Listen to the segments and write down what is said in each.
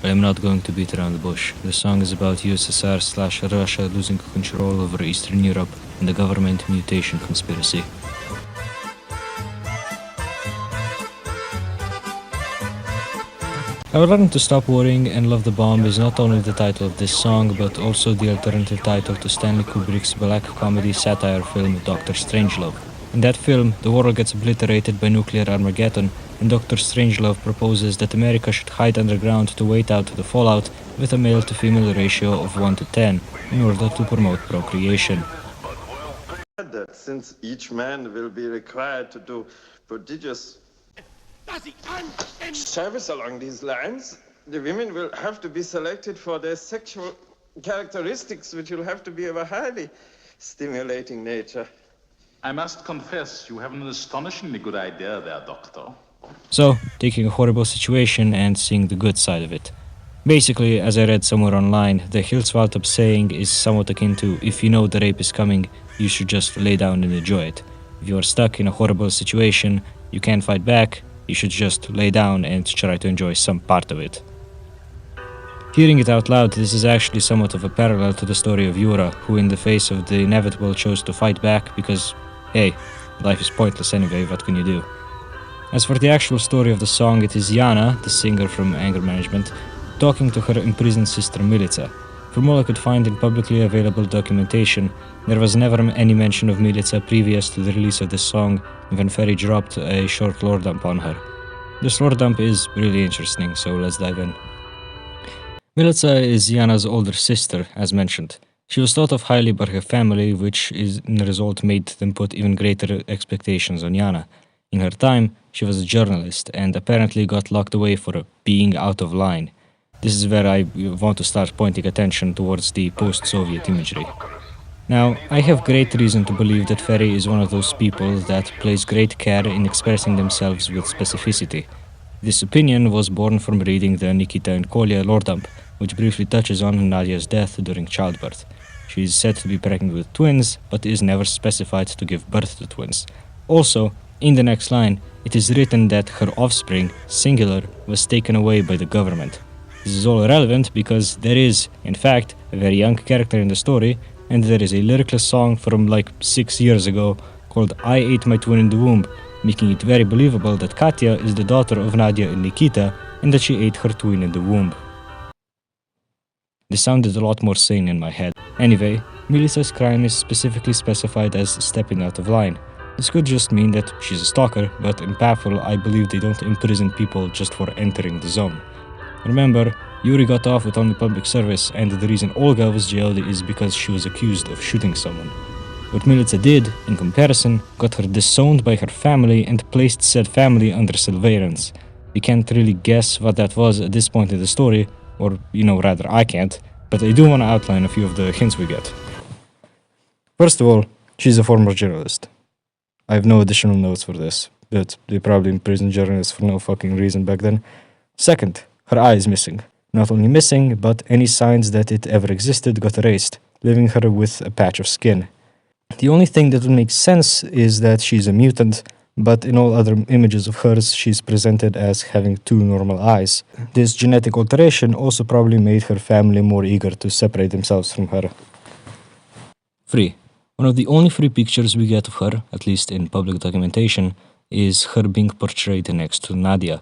I am not going to beat around the bush. The song is about USSR/Russia losing control over Eastern Europe and the government mutation conspiracy. I Learned to Stop Worrying and Love the Bomb is not only the title of this song, but also the alternative title to Stanley Kubrick's black comedy satire film Dr. Strangelove. In that film, the world gets obliterated by nuclear Armageddon, and Dr. Strangelove proposes that America should hide underground to wait out the fallout with a male-to-female ratio of 1 to 10 in order to promote procreation. Since each man will be required to do prodigious service along these lines, the women will have to be selected for their sexual characteristics, which will have to be of a highly stimulating nature. I must confess, you have an astonishingly good idea there, Doctor. So, taking a horrible situation and seeing the good side of it. Basically, as I read somewhere online, the HILTSWALTB saying is somewhat akin to, if you know the rape is coming, you should just lay down and enjoy it. If you are stuck in a horrible situation, you can't fight back, you should just lay down and try to enjoy some part of it. Hearing it out loud, this is actually somewhat of a parallel to the story of Yura, who in the face of the inevitable chose to fight back because, hey, life is pointless anyway, what can you do? As for the actual story of the song, it is Yana, the singer from Anger Management, talking to her imprisoned sister Milica. From all I could find in publicly available documentation, there was never any mention of Milica previous to the release of this song when Ferry dropped a short lore dump on her. This lore dump is really interesting, so let's dive in. Milica is Yana's older sister, as mentioned. She was thought of highly by her family, which in the result made them put even greater expectations on Yana. In her time, she was a journalist and apparently got locked away for being out of line. This is where I want to start pointing attention towards the post-Soviet imagery. Now, I have great reason to believe that Ferry is one of those people that plays great care in expressing themselves with specificity. This opinion was born from reading the Nikita and Kolya lore dump, which briefly touches on Nadia's death during childbirth. She is said to be pregnant with twins, but is never specified to give birth to twins. Also, in the next line, it is written that her offspring, singular, was taken away by the government. This is all irrelevant because there is, in fact, a very young character in the story, and there is a lyricless song from like 6 years ago called I Ate My Twin in the Womb, making it very believable that Katya is the daughter of Nadia and Nikita and that she ate her twin in the womb. This sounded a lot more sane in my head. Anyway, Milica's crime is specifically specified as stepping out of line. This could just mean that she's a stalker, but in Pathful I believe they don't imprison people just for entering the zone. Remember, Yuri got off with only public service, and the reason Olga was jailed is because she was accused of shooting someone. What Milica did, in comparison, got her disowned by her family and placed said family under surveillance. We can't really guess what that was at this point in the story, or, rather I can't, but I do want to outline a few of the hints we get. First of all, she's a former journalist. I have no additional notes for this, but they probably imprisoned journalists for no fucking reason back then. Second, her eye is missing. Not only missing, but any signs that it ever existed got erased, leaving her with a patch of skin. The only thing that would make sense is that she's a mutant, but in all other images of hers, she's presented as having 2 normal eyes. This genetic alteration also probably made her family more eager to separate themselves from her. 3. One of the only free pictures we get of her, at least in public documentation, is her being portrayed next to Nadia.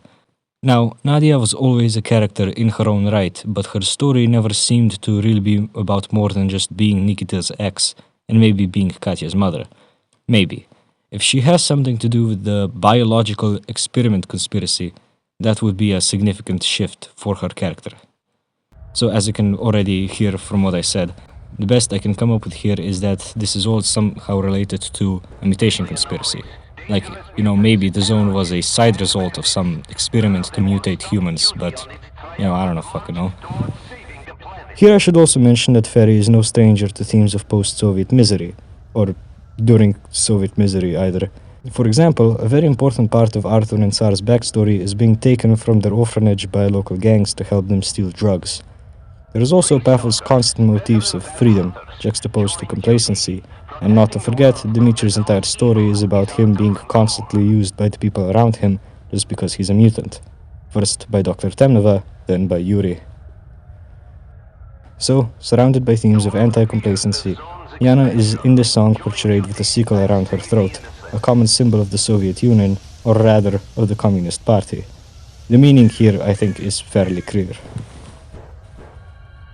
Now, Nadia was always a character in her own right, but her story never seemed to really be about more than just being Nikita's ex, and maybe being Katya's mother. Maybe. If she has something to do with the biological experiment conspiracy, that would be a significant shift for her character. So as you can already hear from what I said, the best I can come up with here is that this is all somehow related to a mutation conspiracy. Like, maybe the zone was a side result of some experiment to mutate humans, but, I don't know, fucking know. Here I should also mention that Ferry is no stranger to themes of post-Soviet misery, or during Soviet misery either. For example, a very important part of Arthur and Sarah's backstory is being taken from their orphanage by local gangs to help them steal drugs. There is also Pavel's constant motifs of freedom, juxtaposed to complacency, and not to forget, Dimitri's entire story is about him being constantly used by the people around him just because he's a mutant. First by Dr. Temnova, then by Yuri. So, surrounded by themes of anti-complacency, Yana is in this song portrayed with a sickle around her throat, a common symbol of the Soviet Union, or rather, of the Communist Party. The meaning here, I think, is fairly clear.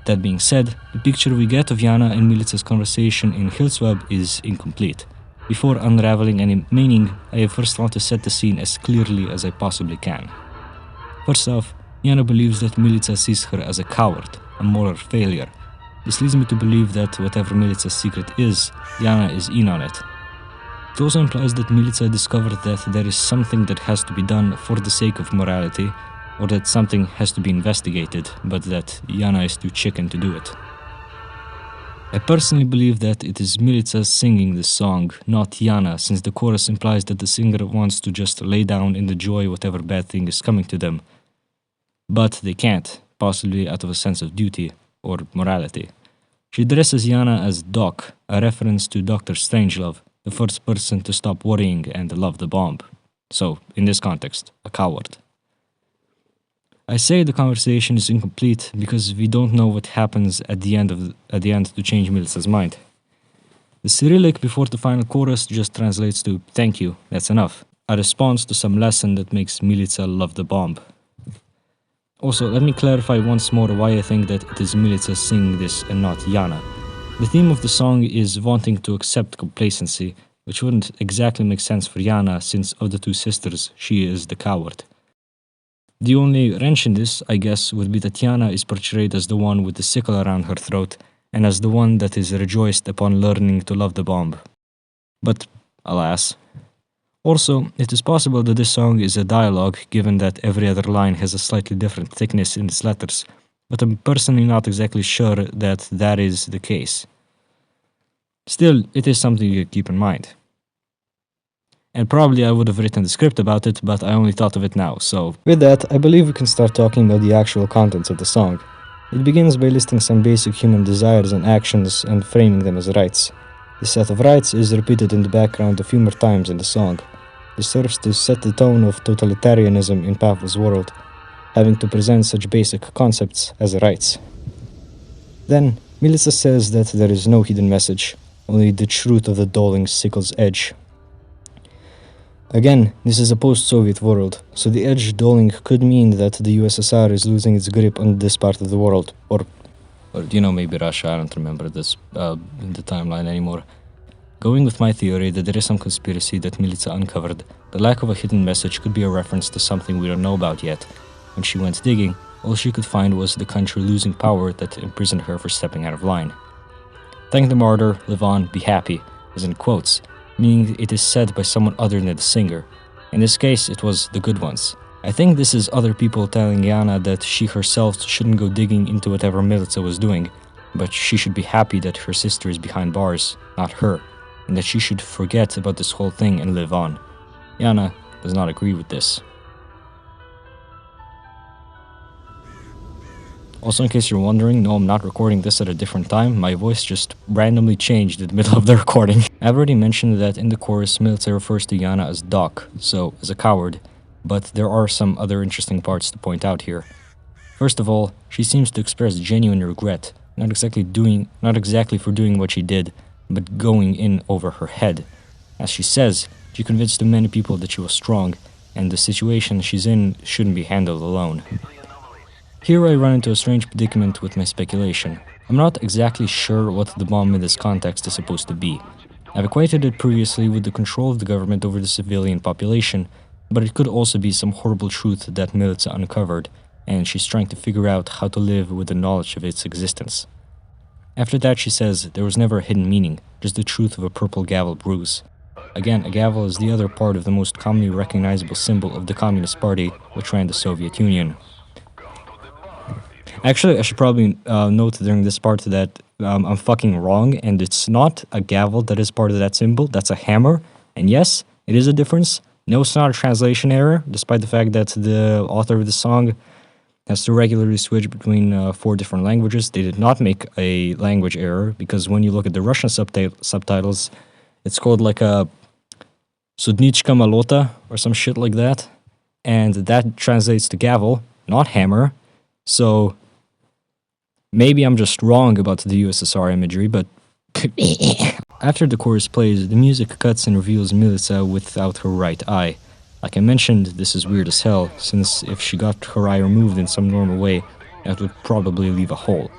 That being said, the picture we get of Yana and Milica's conversation in HILTSWALTB is incomplete. Before unraveling any meaning, I first want to set the scene as clearly as I possibly can. First off, Yana believes that Milica sees her as a coward, a moral failure. This leads me to believe that whatever Milica's secret is, Yana is in on it. It also implies that Milica discovered that there is something that has to be done for the sake of morality, or that something has to be investigated, but that Yana is too chicken to do it. I personally believe that it is Milica singing this song, not Yana, since the chorus implies that the singer wants to just lay down in the joy whatever bad thing is coming to them. But they can't, possibly out of a sense of duty or morality. She addresses Yana as Doc, a reference to Dr. Strangelove, the first person to stop worrying and love the bomb. So, in this context, a coward. I say the conversation is incomplete because we don't know what happens at the end to change Milica's mind. The Cyrillic before the final chorus just translates to "thank you, that's enough," a response to some lesson that makes Milica love the bomb. Also, let me clarify once more why I think that it is Milica singing this and not Yana. The theme of the song is wanting to accept complacency, which wouldn't exactly make sense for Yana since of the two sisters, she is the coward. The only wrench in this, I guess, would be that Yana is portrayed as the one with the sickle around her throat and as the one that is rejoiced upon learning to love the bomb. But, alas. Also, it is possible that this song is a dialogue, given that every other line has a slightly different thickness in its letters, but I'm personally not exactly sure that that is the case. Still, it is something you keep in mind. And probably I would have written the script about it, but I only thought of it now, so... With that, I believe we can start talking about the actual contents of the song. It begins by listing some basic human desires and actions and framing them as rights. This set of rights is repeated in the background a few more times in the song. This serves to set the tone of totalitarianism in Pavel's world, having to present such basic concepts as rights. Then, Milica says that there is no hidden message, only the truth of the doling sickle's edge. Again, this is a post-Soviet world, so the edge doling could mean that the USSR is losing its grip on this part of the world, or maybe Russia, I don't remember this in the timeline anymore. Going with my theory that there is some conspiracy that Milica uncovered, the lack of a hidden message could be a reference to something we don't know about yet. When she went digging, all she could find was the country losing power that imprisoned her for stepping out of line. Thank the martyr, live on, be happy, as in quotes, meaning it is said by someone other than the singer. In this case, it was the good ones. I think this is other people telling Yana that she herself shouldn't go digging into whatever Milica was doing, but she should be happy that her sister is behind bars, not her, and that she should forget about this whole thing and live on. Yana does not agree with this. Also, in case you're wondering, no, I'm not recording this at a different time. My voice just randomly changed in the middle of the recording. I've already mentioned that in the chorus, Milica refers to Yana as Doc, so as a coward, but there are some other interesting parts to point out here. First of all, she seems to express genuine regret, not exactly for doing what she did, but going in over her head. As she says, she convinced too many people that she was strong, and the situation she's in shouldn't be handled alone. Here I run into a strange predicament with my speculation. I'm not exactly sure what the bomb in this context is supposed to be. I've equated it previously with the control of the government over the civilian population, but it could also be some horrible truth that Milica uncovered, and she's trying to figure out how to live with the knowledge of its existence. After that she says there was never a hidden meaning, just the truth of a purple gavel bruise. Again, a gavel is the other part of the most commonly recognizable symbol of the Communist Party, which ran the Soviet Union. Actually, I should probably note during this part that I'm fucking wrong, and it's not a gavel that is part of that symbol, that's a hammer. And yes, it is a difference. No, it's not a translation error, despite the fact that the author of the song has to regularly switch between 4 different languages. They did not make a language error, because when you look at the Russian subtitles, it's called like a Sudnichka Malota, or some shit like that. And that translates to gavel, not hammer. So Maybe I'm just wrong about the USSR imagery, but after the chorus plays, the music cuts and reveals Milica without her right eye. Like I mentioned, this is weird as hell, since if she got her eye removed in some normal way, that would probably leave a hole.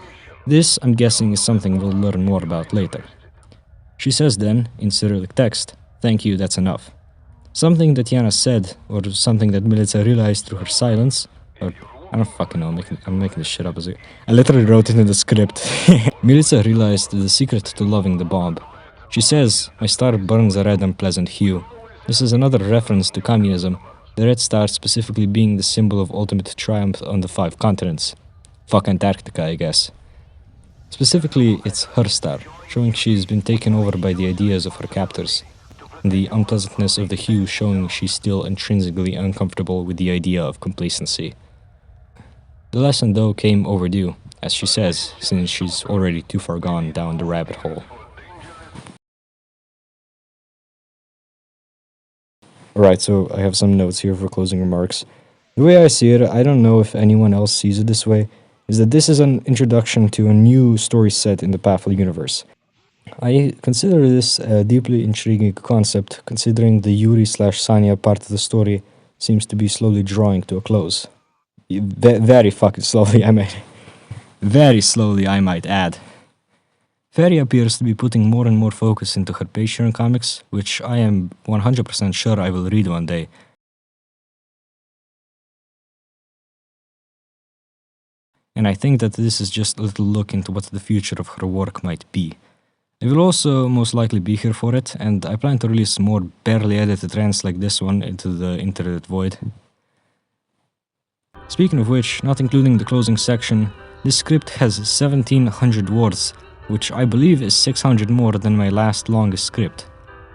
This, I'm guessing, is something we'll learn more about later. She says then, in Cyrillic text, "Thank you, that's enough." Something that Yana said, or something that Milica realized through her silence, or I don't fucking know, I'm making this shit up I literally wrote it in the script. Milica realized the secret to loving the bomb. She says, "My star burns a red unpleasant hue." This is another reference to communism, the red star specifically being the symbol of ultimate triumph on the 5 continents. Fuck Antarctica, I guess. Specifically, it's her star, showing she's been taken over by the ideas of her captors, and the unpleasantness of the hue showing she's still intrinsically uncomfortable with the idea of complacency. The lesson, though, came overdue, as she says, since she's already too far gone down the rabbit hole. Alright, so I have some notes here for closing remarks. The way I see it, I don't know if anyone else sees it this way, is that this is an introduction to a new story set in the Pathful universe. I consider this a deeply intriguing concept, considering the Yuri/Sanya part of the story seems to be slowly drawing to a close. Very fucking slowly, Very slowly, I might add. Ferry appears to be putting more and more focus into her Patreon comics, which I am 100% sure I will read one day. And I think that this is just a little look into what the future of her work might be. I will also most likely be here for it, and I plan to release more barely edited rants like this one into the internet void. Speaking of which, not including the closing section, this script has 1700 words, which I believe is 600 more than my last longest script.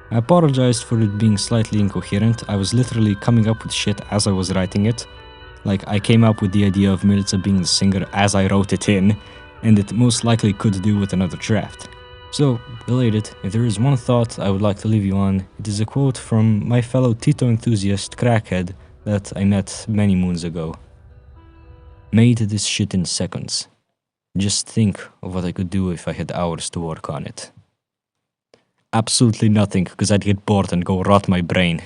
I apologized for it being slightly incoherent. I was literally coming up with shit as I was writing it. Like, I came up with the idea of Milica being the singer as I wrote it in, and it most likely could do with another draft. So, related, if there is one thought I would like to leave you on, it is a quote from my fellow Tito enthusiast Crackhead that I met many moons ago. "Made this shit in seconds. Just think of what I could do if I had hours to work on it." Absolutely nothing, because I'd get bored and go rot my brain.